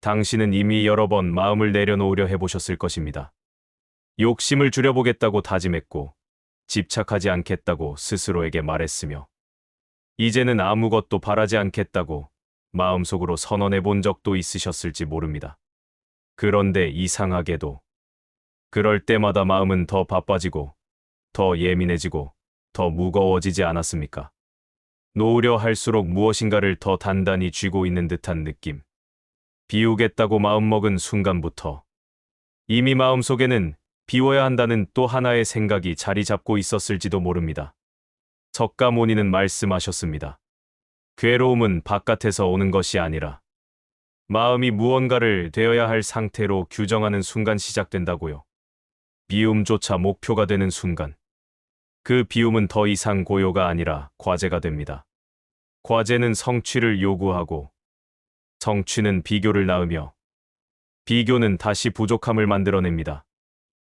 당신은 이미 여러 번 마음을 내려놓으려 해보셨을 것입니다. 욕심을 줄여보겠다고 다짐했고, 집착하지 않겠다고 스스로에게 말했으며, 이제는 아무것도 바라지 않겠다고 마음속으로 선언해 본 적도 있으셨을지 모릅니다. 그런데 이상하게도 그럴 때마다 마음은 더 바빠지고 더 예민해지고 더 무거워지지 않았습니까? 놓으려 할수록 무엇인가를 더 단단히 쥐고 있는 듯한 느낌. 비우겠다고 마음먹은 순간부터 이미 마음속에는 비워야 한다는 또 하나의 생각이 자리 잡고 있었을지도 모릅니다. 석가모니는 말씀하셨습니다. 괴로움은 바깥에서 오는 것이 아니라 마음이 무언가를 되어야 할 상태로 규정하는 순간 시작된다고요. 비움조차 목표가 되는 순간. 그 비움은 더 이상 고요가 아니라 과제가 됩니다. 과제는 성취를 요구하고, 성취는 비교를 낳으며, 비교는 다시 부족함을 만들어냅니다.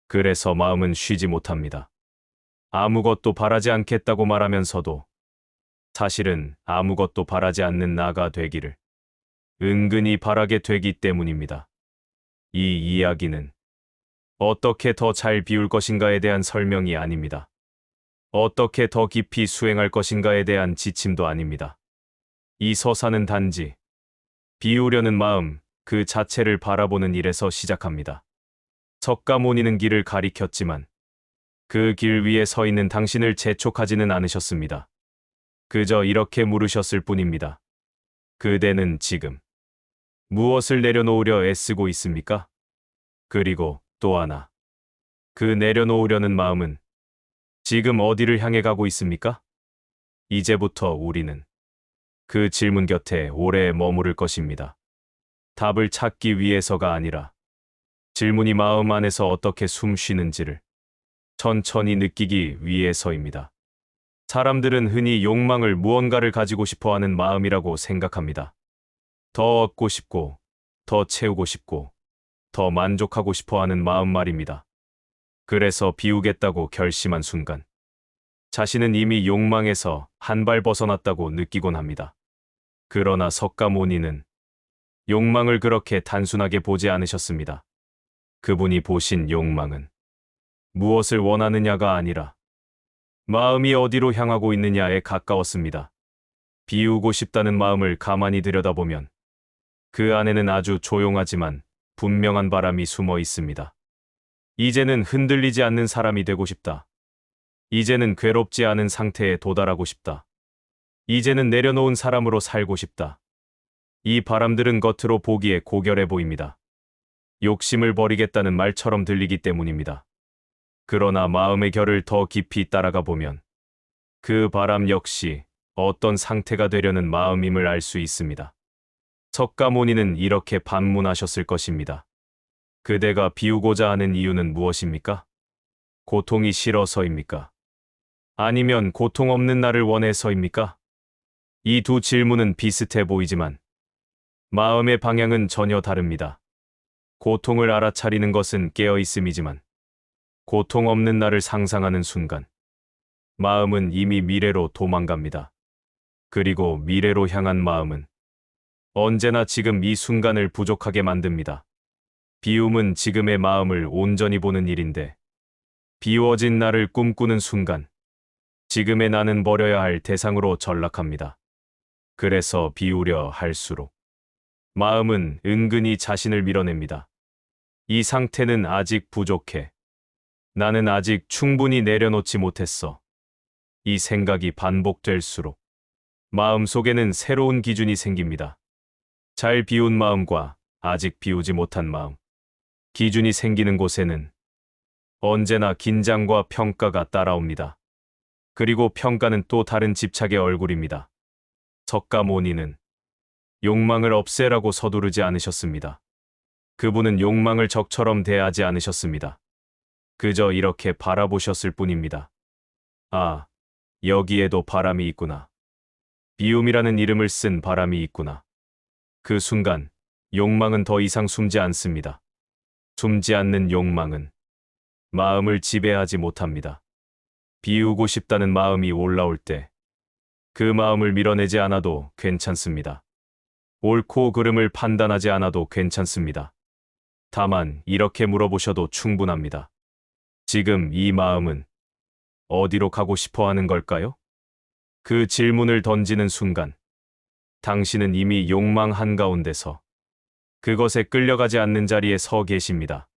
그래서 마음은 쉬지 못합니다. 아무것도 바라지 않겠다고 말하면서도 사실은 아무것도 바라지 않는 나가 되기를 은근히 바라게 되기 때문입니다. 이 이야기는 어떻게 더 잘 비울 것인가에 대한 설명이 아닙니다. 어떻게 더 깊이 수행할 것인가에 대한 지침도 아닙니다. 이 서사는 단지 비우려는 마음 그 자체를 바라보는 일에서 시작합니다. 석가모니는 길을 가리켰지만 그 길 위에 서 있는 당신을 재촉하지는 않으셨습니다. 그저 이렇게 물으셨을 뿐입니다. 그대는 지금 무엇을 내려놓으려 애쓰고 있습니까? 그리고 또 하나. 그 내려놓으려는 마음은 지금 어디를 향해 가고 있습니까? 이제부터 우리는 그 질문 곁에 오래 머무를 것입니다. 답을 찾기 위해서가 아니라 질문이 마음 안에서 어떻게 숨 쉬는지를 천천히 느끼기 위해서입니다. 사람들은 흔히 욕망을 무언가를 가지고 싶어 하는 마음이라고 생각합니다. 더 얻고 싶고, 더 채우고 싶고, 더 만족하고 싶어 하는 마음 말입니다. 그래서 비우겠다고 결심한 순간, 자신은 이미 욕망에서 한 발 벗어났다고 느끼곤 합니다. 그러나 석가모니는 욕망을 그렇게 단순하게 보지 않으셨습니다. 그분이 보신 욕망은 무엇을 원하느냐가 아니라 마음이 어디로 향하고 있느냐에 가까웠습니다. 비우고 싶다는 마음을 가만히 들여다보면 그 안에는 아주 조용하지만 분명한 바람이 숨어 있습니다. 이제는 흔들리지 않는 사람이 되고 싶다. 이제는 괴롭지 않은 상태에 도달하고 싶다. 이제는 내려놓은 사람으로 살고 싶다. 이 바람들은 겉으로 보기에 고결해 보입니다. 욕심을 버리겠다는 말처럼 들리기 때문입니다. 그러나 마음의 결을 더 깊이 따라가 보면 그 바람 역시 어떤 상태가 되려는 마음임을 알 수 있습니다. 석가모니는 이렇게 반문하셨을 것입니다. 그대가 비우고자 하는 이유는 무엇입니까? 고통이 싫어서입니까? 아니면 고통 없는 나를 원해서입니까? 이 두 질문은 비슷해 보이지만 마음의 방향은 전혀 다릅니다. 고통을 알아차리는 것은 깨어있음이지만 고통 없는 나를 상상하는 순간 마음은 이미 미래로 도망갑니다. 그리고 미래로 향한 마음은 언제나 지금 이 순간을 부족하게 만듭니다. 비움은 지금의 마음을 온전히 보는 일인데 비워진 나를 꿈꾸는 순간 지금의 나는 버려야 할 대상으로 전락합니다. 그래서 비우려 할수록 마음은 은근히 자신을 밀어냅니다. 이 상태는 아직 부족해. 나는 아직 충분히 내려놓지 못했어. 이 생각이 반복될수록 마음속에는 새로운 기준이 생깁니다. 잘 비운 마음과 아직 비우지 못한 마음. 기준이 생기는 곳에는 언제나 긴장과 평가가 따라옵니다. 그리고 평가는 또 다른 집착의 얼굴입니다. 석가모니는 욕망을 없애라고 서두르지 않으셨습니다. 그분은 욕망을 적처럼 대하지 않으셨습니다. 그저 이렇게 바라보셨을 뿐입니다. 아, 여기에도 바람이 있구나. 비움이라는 이름을 쓴 바람이 있구나. 그 순간 욕망은 더 이상 숨지 않습니다. 숨지 않는 욕망은 마음을 지배하지 못합니다. 비우고 싶다는 마음이 올라올 때 그 마음을 밀어내지 않아도 괜찮습니다. 옳고 그름을 판단하지 않아도 괜찮습니다. 다만 이렇게 물어보셔도 충분합니다. 지금 이 마음은 어디로 가고 싶어 하는 걸까요? 그 질문을 던지는 순간 당신은 이미 욕망 한가운데서 그것에 끌려가지 않는 자리에 서 계십니다.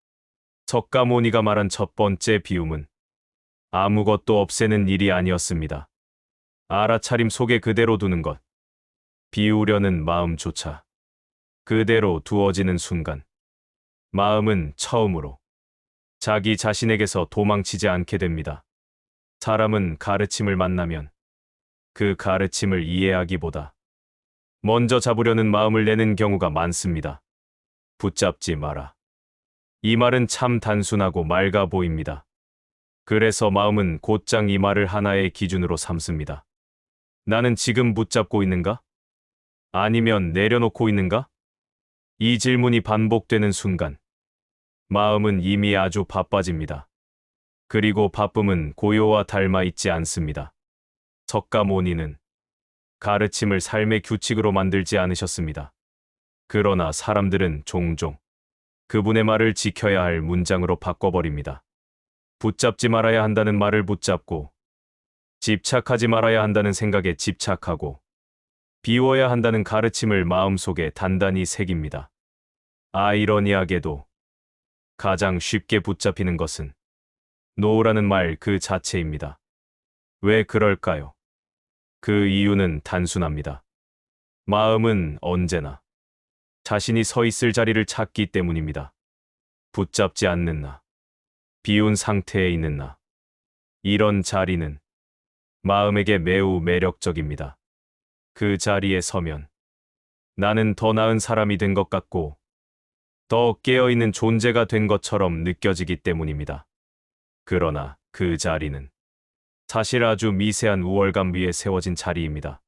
석가모니가 말한 첫 번째 비움은 아무것도 없애는 일이 아니었습니다. 알아차림 속에 그대로 두는 것, 비우려는 마음조차 그대로 두어지는 순간 마음은 처음으로 자기 자신에게서 도망치지 않게 됩니다. 사람은 가르침을 만나면 그 가르침을 이해하기보다 먼저 잡으려는 마음을 내는 경우가 많습니다. 붙잡지 마라. 이 말은 참 단순하고 맑아 보입니다. 그래서 마음은 곧장 이 말을 하나의 기준으로 삼습니다. 나는 지금 붙잡고 있는가? 아니면 내려놓고 있는가? 이 질문이 반복되는 순간 마음은 이미 아주 바빠집니다. 그리고 바쁨은 고요와 닮아 있지 않습니다. 석가모니는 가르침을 삶의 규칙으로 만들지 않으셨습니다. 그러나 사람들은 종종 그분의 말을 지켜야 할 문장으로 바꿔버립니다. 붙잡지 말아야 한다는 말을 붙잡고, 집착하지 말아야 한다는 생각에 집착하고, 비워야 한다는 가르침을 마음속에 단단히 새깁니다. 아이러니하게도 가장 쉽게 붙잡히는 것은 놓으라는 말 그 자체입니다. 왜 그럴까요? 그 이유는 단순합니다. 마음은 언제나 자신이 서 있을 자리를 찾기 때문입니다. 붙잡지 않는 나, 비운 상태에 있는 나, 이런 자리는 마음에게 매우 매력적입니다. 그 자리에 서면 나는 더 나은 사람이 된 것 같고 더 깨어있는 존재가 된 것처럼 느껴지기 때문입니다. 그러나 그 자리는 사실 아주 미세한 우월감 위에 세워진 자리입니다.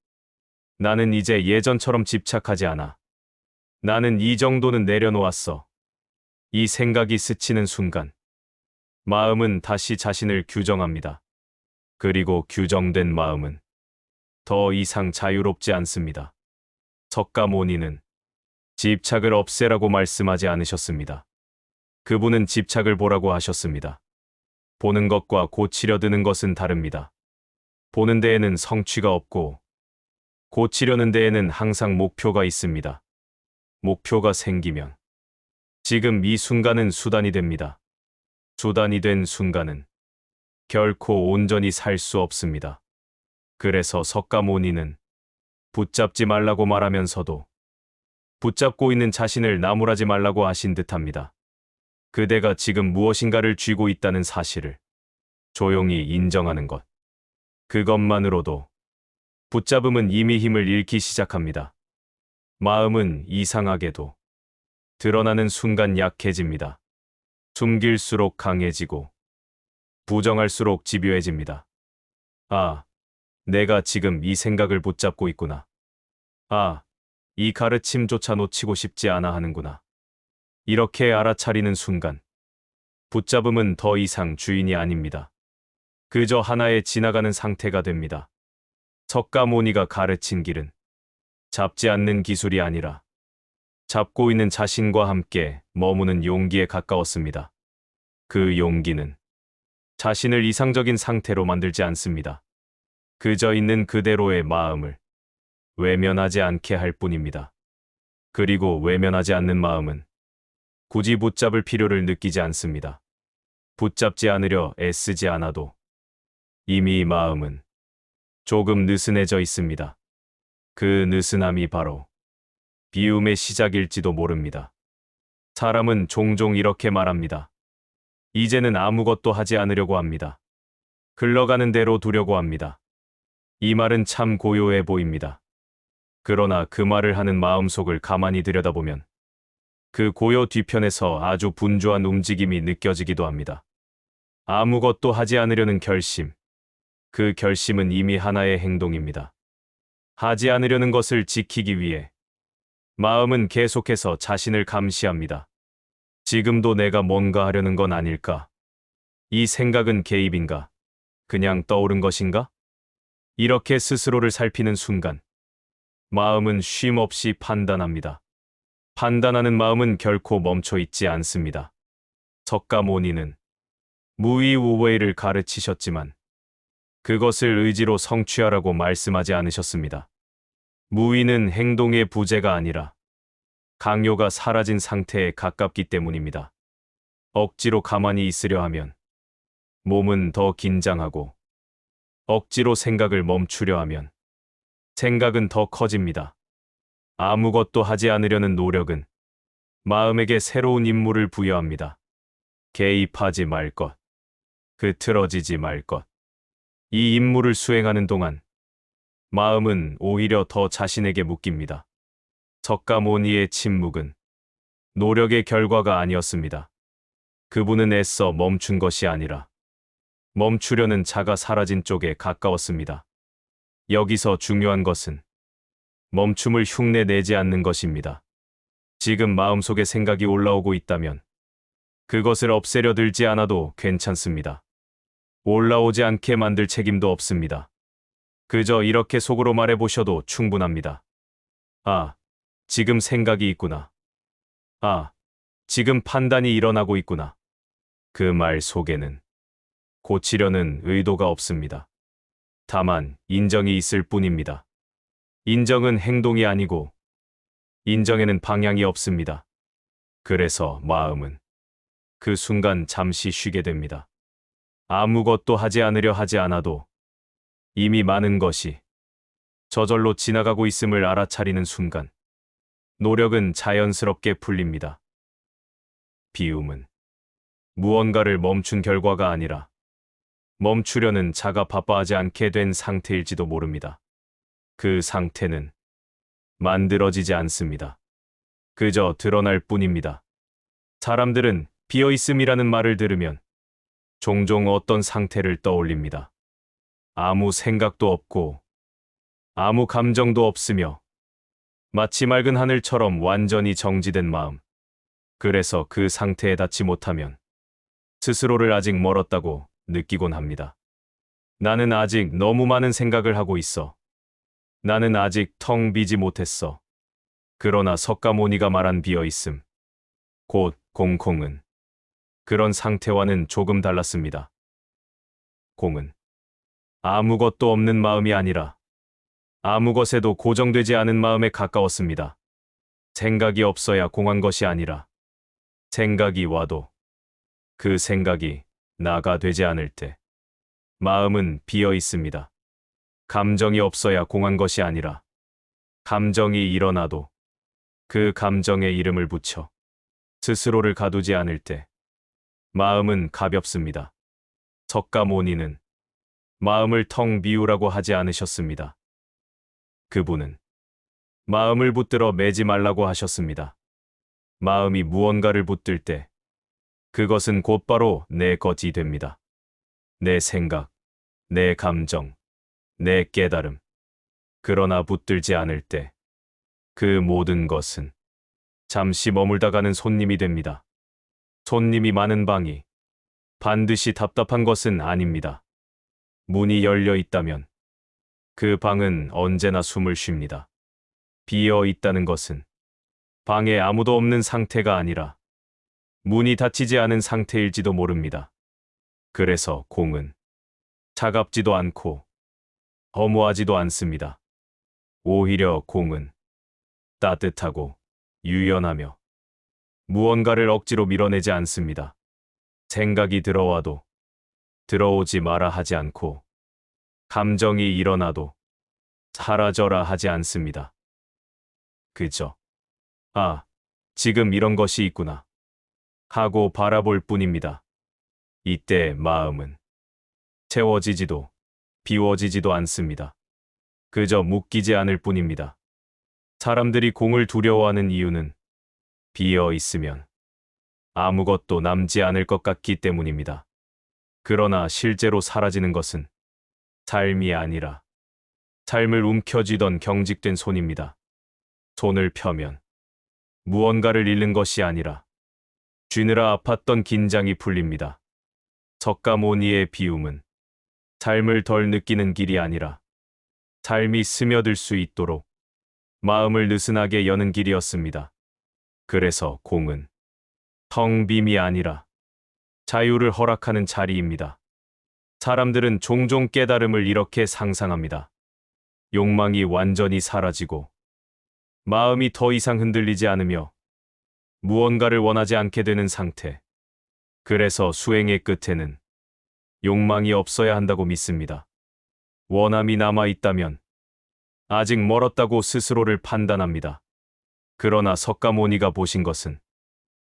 나는 이제 예전처럼 집착하지 않아. 나는 이 정도는 내려놓았어. 이 생각이 스치는 순간 마음은 다시 자신을 규정합니다. 그리고 규정된 마음은 더 이상 자유롭지 않습니다. 석가모니는 집착을 없애라고 말씀하지 않으셨습니다. 그분은 집착을 보라고 하셨습니다. 보는 것과 고치려 드는 것은 다릅니다. 보는 데에는 성취가 없고 고치려는 데에는 항상 목표가 있습니다. 목표가 생기면 지금 이 순간은 수단이 됩니다. 수단이 된 순간은 결코 온전히 살 수 없습니다. 그래서 석가모니는 붙잡지 말라고 말하면서도 붙잡고 있는 자신을 나무라지 말라고 하신 듯합니다. 그대가 지금 무엇인가를 쥐고 있다는 사실을 조용히 인정하는 것. 그것만으로도 붙잡음은 이미 힘을 잃기 시작합니다. 마음은 이상하게도 드러나는 순간 약해집니다. 숨길수록 강해지고 부정할수록 집요해집니다. 아, 내가 지금 이 생각을 붙잡고 있구나. 아, 이 가르침조차 놓치고 싶지 않아 하는구나. 이렇게 알아차리는 순간 붙잡음은 더 이상 주인이 아닙니다. 그저 하나의 지나가는 상태가 됩니다. 석가모니가 가르친 길은 잡지 않는 기술이 아니라 잡고 있는 자신과 함께 머무는 용기에 가까웠습니다. 그 용기는 자신을 이상적인 상태로 만들지 않습니다. 그저 있는 그대로의 마음을 외면하지 않게 할 뿐입니다. 그리고 외면하지 않는 마음은 굳이 붙잡을 필요를 느끼지 않습니다. 붙잡지 않으려 애쓰지 않아도 이미 마음은 조금 느슨해져 있습니다. 그 느슨함이 바로 비움의 시작일지도 모릅니다. 사람은 종종 이렇게 말합니다. 이제는 아무것도 하지 않으려고 합니다. 흘러가는 대로 두려고 합니다. 이 말은 참 고요해 보입니다. 그러나 그 말을 하는 마음속을 가만히 들여다보면 그 고요 뒤편에서 아주 분주한 움직임이 느껴지기도 합니다. 아무것도 하지 않으려는 결심. 그 결심은 이미 하나의 행동입니다. 하지 않으려는 것을 지키기 위해 마음은 계속해서 자신을 감시합니다. 지금도 내가 뭔가 하려는 건 아닐까? 이 생각은 개입인가? 그냥 떠오른 것인가? 이렇게 스스로를 살피는 순간 마음은 쉼 없이 판단합니다. 판단하는 마음은 결코 멈춰 있지 않습니다. 석가모니는 무위우웨이를 가르치셨지만 그것을 의지로 성취하라고 말씀하지 않으셨습니다. 무위는 행동의 부재가 아니라 강요가 사라진 상태에 가깝기 때문입니다. 억지로 가만히 있으려 하면 몸은 더 긴장하고 억지로 생각을 멈추려 하면 생각은 더 커집니다. 아무것도 하지 않으려는 노력은 마음에게 새로운 임무를 부여합니다. 개입하지 말 것, 흐트러지지 말 것. 이 임무를 수행하는 동안 마음은 오히려 더 자신에게 묶입니다. 석가모니의 침묵은 노력의 결과가 아니었습니다. 그분은 애써 멈춘 것이 아니라 멈추려는 자가 사라진 쪽에 가까웠습니다. 여기서 중요한 것은 멈춤을 흉내내지 않는 것입니다. 지금 마음속에 생각이 올라오고 있다면 그것을 없애려 들지 않아도 괜찮습니다. 올라오지 않게 만들 책임도 없습니다. 그저 이렇게 속으로 말해보셔도 충분합니다. 아, 지금 생각이 있구나. 아, 지금 판단이 일어나고 있구나. 그 말 속에는 고치려는 의도가 없습니다. 다만 인정이 있을 뿐입니다. 인정은 행동이 아니고 인정에는 방향이 없습니다. 그래서 마음은 그 순간 잠시 쉬게 됩니다. 아무것도 하지 않으려 하지 않아도 이미 많은 것이 저절로 지나가고 있음을 알아차리는 순간 노력은 자연스럽게 풀립니다. 비움은 무언가를 멈춘 결과가 아니라 멈추려는 자가 바빠하지 않게 된 상태일지도 모릅니다. 그 상태는 만들어지지 않습니다. 그저 드러날 뿐입니다. 사람들은 비어있음이라는 말을 들으면 종종 어떤 상태를 떠올립니다. 아무 생각도 없고 아무 감정도 없으며 마치 맑은 하늘처럼 완전히 정지된 마음. 그래서 그 상태에 닿지 못하면 스스로를 아직 멀었다고 느끼곤 합니다. 나는 아직 너무 많은 생각을 하고 있어. 나는 아직 텅 비지 못했어. 그러나 석가모니가 말한 비어있음, 곧 공空은 그런 상태와는 조금 달랐습니다. 공은 아무것도 없는 마음이 아니라 아무것에도 고정되지 않은 마음에 가까웠습니다. 생각이 없어야 공한 것이 아니라 생각이 와도 그 생각이 나가 되지 않을 때 마음은 비어 있습니다. 감정이 없어야 공한 것이 아니라 감정이 일어나도 그 감정에 이름을 붙여 스스로를 가두지 않을 때 마음은 가볍습니다. 석가모니는 마음을 텅 비우라고 하지 않으셨습니다. 그분은 마음을 붙들어 매지 말라고 하셨습니다. 마음이 무언가를 붙들 때 그것은 곧바로 내 것이 됩니다. 내 생각, 내 감정, 내 깨달음. 그러나 붙들지 않을 때 그 모든 것은 잠시 머물다 가는 손님이 됩니다. 손님이 많은 방이 반드시 답답한 것은 아닙니다. 문이 열려 있다면 그 방은 언제나 숨을 쉽니다. 비어 있다는 것은 방에 아무도 없는 상태가 아니라 문이 닫히지 않은 상태일지도 모릅니다. 그래서 공은 차갑지도 않고 허무하지도 않습니다. 오히려 공은 따뜻하고 유연하며 무언가를 억지로 밀어내지 않습니다. 생각이 들어와도 들어오지 마라 하지 않고 감정이 일어나도 사라져라 하지 않습니다. 그저 아, 지금 이런 것이 있구나 하고 바라볼 뿐입니다. 이때 마음은 채워지지도 비워지지도 않습니다. 그저 묶이지 않을 뿐입니다. 사람들이 공을 두려워하는 이유는 비어 있으면 아무것도 남지 않을 것 같기 때문입니다. 그러나 실제로 사라지는 것은 삶이 아니라 삶을 움켜쥐던 경직된 손입니다. 손을 펴면 무언가를 잃는 것이 아니라 쥐느라 아팠던 긴장이 풀립니다. 석가모니의 비움은 삶을 덜 느끼는 길이 아니라 삶이 스며들 수 있도록 마음을 느슨하게 여는 길이었습니다. 그래서 공은 텅 빔이 아니라 자유를 허락하는 자리입니다. 사람들은 종종 깨달음을 이렇게 상상합니다. 욕망이 완전히 사라지고 마음이 더 이상 흔들리지 않으며 무언가를 원하지 않게 되는 상태. 그래서 수행의 끝에는 욕망이 없어야 한다고 믿습니다. 원함이 남아있다면 아직 멀었다고 스스로를 판단합니다. 그러나 석가모니가 보신 것은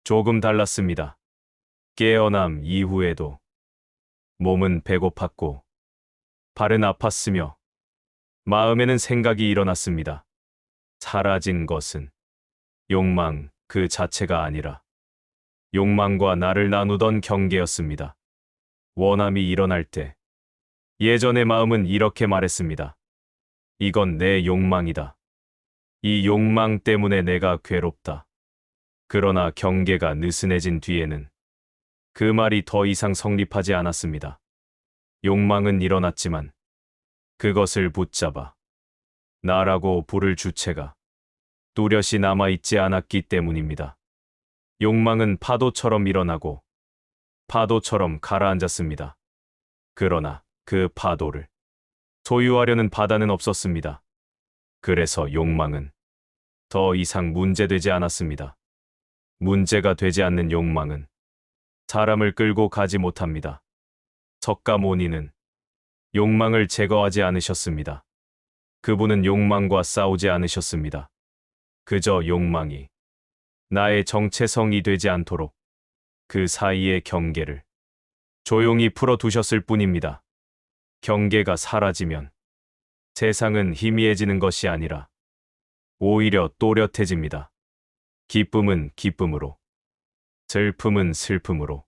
조금 달랐습니다. 깨어남 이후에도 몸은 배고팠고 발은 아팠으며 마음에는 생각이 일어났습니다. 사라진 것은 욕망 그 자체가 아니라 욕망과 나를 나누던 경계였습니다. 원함이 일어날 때 예전의 마음은 이렇게 말했습니다. 이건 내 욕망이다. 이 욕망 때문에 내가 괴롭다. 그러나 경계가 느슨해진 뒤에는 그 말이 더 이상 성립하지 않았습니다. 욕망은 일어났지만 그것을 붙잡아 나라고 부를 주체가 뚜렷이 남아있지 않았기 때문입니다. 욕망은 파도처럼 일어나고 파도처럼 가라앉았습니다. 그러나 그 파도를 소유하려는 바다는 없었습니다. 그래서 욕망은 더 이상 문제되지 않았습니다. 문제가 되지 않는 욕망은 사람을 끌고 가지 못합니다. 석가모니는 욕망을 제거하지 않으셨습니다. 그분은 욕망과 싸우지 않으셨습니다. 그저 욕망이 나의 정체성이 되지 않도록 그 사이의 경계를 조용히 풀어두셨을 뿐입니다. 경계가 사라지면 세상은 희미해지는 것이 아니라 오히려 또렷해집니다. 기쁨은 기쁨으로, 슬픔은 슬픔으로,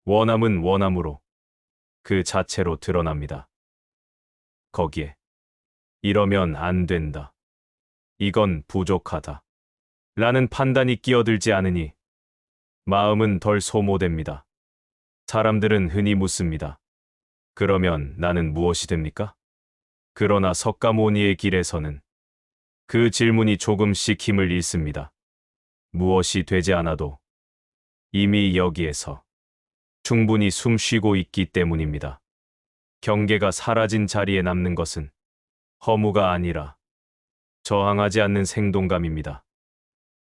원함은 원함으로 그 자체로 드러납니다. 거기에 이러면 안 된다. 이건 부족하다. 라는 판단이 끼어들지 않으니 마음은 덜 소모됩니다. 사람들은 흔히 묻습니다. 그러면 나는 무엇이 됩니까? 그러나 석가모니의 길에서는 그 질문이 조금씩 힘을 잃습니다. 무엇이 되지 않아도 이미 여기에서 충분히 숨 쉬고 있기 때문입니다. 경계가 사라진 자리에 남는 것은 허무가 아니라 저항하지 않는 생동감입니다.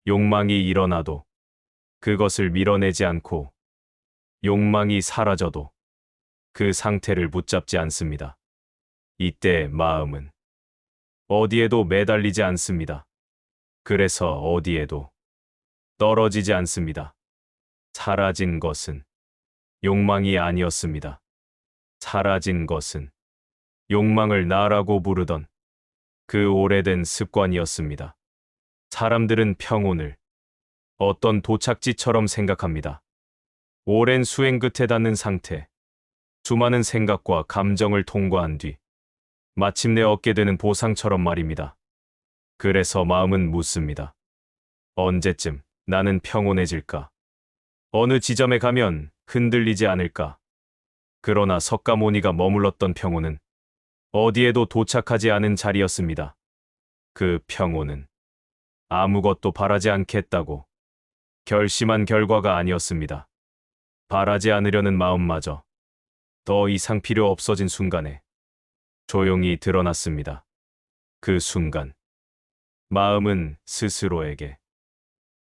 욕망이 일어나도 그것을 밀어내지 않고 욕망이 사라져도 그 상태를 붙잡지 않습니다. 이때 마음은 어디에도 매달리지 않습니다. 그래서 어디에도 떨어지지 않습니다. 사라진 것은 욕망이 아니었습니다. 사라진 것은 욕망을 나라고 부르던 그 오래된 습관이었습니다. 사람들은 평온을 어떤 도착지처럼 생각합니다. 오랜 수행 끝에 닿는 상태, 수많은 생각과 감정을 통과한 뒤 마침내 얻게 되는 보상처럼 말입니다. 그래서 마음은 묻습니다. 언제쯤 나는 평온해질까? 어느 지점에 가면 흔들리지 않을까? 그러나 석가모니가 머물렀던 평온은 어디에도 도착하지 않은 자리였습니다. 그 평온은 아무것도 바라지 않겠다고 결심한 결과가 아니었습니다. 바라지 않으려는 마음마저 더 이상 필요 없어진 순간에 조용히 드러났습니다. 그 순간 마음은 스스로에게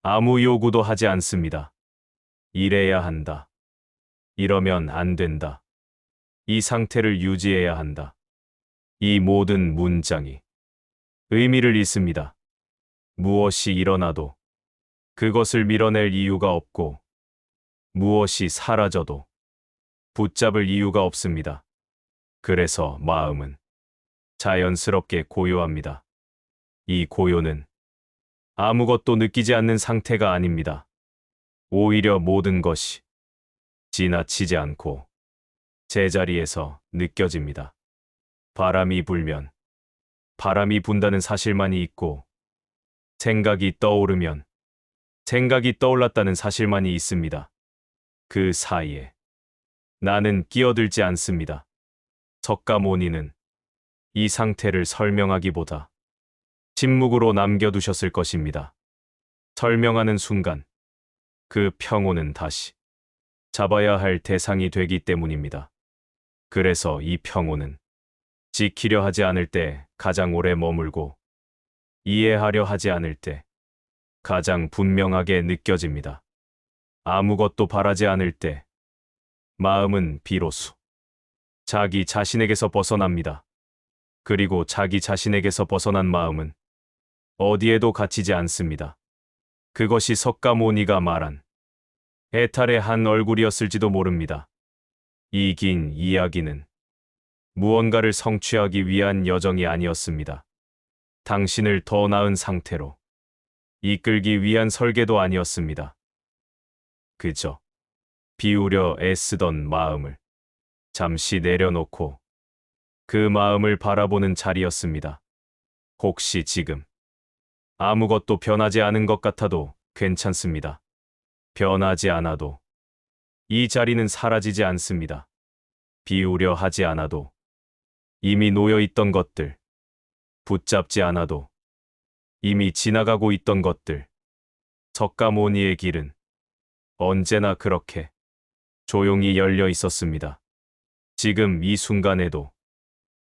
아무 요구도 하지 않습니다. 이래야 한다. 이러면 안 된다. 이 상태를 유지해야 한다. 이 모든 문장이 의미를 잃습니다. 무엇이 일어나도 그것을 밀어낼 이유가 없고 무엇이 사라져도 붙잡을 이유가 없습니다. 그래서 마음은 자연스럽게 고요합니다. 이 고요는 아무것도 느끼지 않는 상태가 아닙니다. 오히려 모든 것이 지나치지 않고 제자리에서 느껴집니다. 바람이 불면 바람이 분다는 사실만이 있고 생각이 떠오르면 생각이 떠올랐다는 사실만이 있습니다. 그 사이에 나는 끼어들지 않습니다. 석가모니는 이 상태를 설명하기보다 침묵으로 남겨두셨을 것입니다. 설명하는 순간 그 평온은 다시 잡아야 할 대상이 되기 때문입니다. 그래서 이 평온은 지키려 하지 않을 때 가장 오래 머물고 이해하려 하지 않을 때 가장 분명하게 느껴집니다. 아무것도 바라지 않을 때 마음은 비로소 자기 자신에게서 벗어납니다. 그리고 자기 자신에게서 벗어난 마음은 어디에도 갇히지 않습니다. 그것이 석가모니가 말한 해탈의 한 얼굴이었을지도 모릅니다. 이 긴 이야기는 무언가를 성취하기 위한 여정이 아니었습니다. 당신을 더 나은 상태로 이끌기 위한 설계도 아니었습니다. 그저 비우려 애쓰던 마음을 잠시 내려놓고 그 마음을 바라보는 자리였습니다. 혹시 지금 아무것도 변하지 않은 것 같아도 괜찮습니다. 변하지 않아도 이 자리는 사라지지 않습니다. 비우려 하지 않아도 이미 놓여 있던 것들, 붙잡지 않아도 이미 지나가고 있던 것들, 석가모니의 길은 언제나 그렇게 조용히 열려 있었습니다. 지금 이 순간에도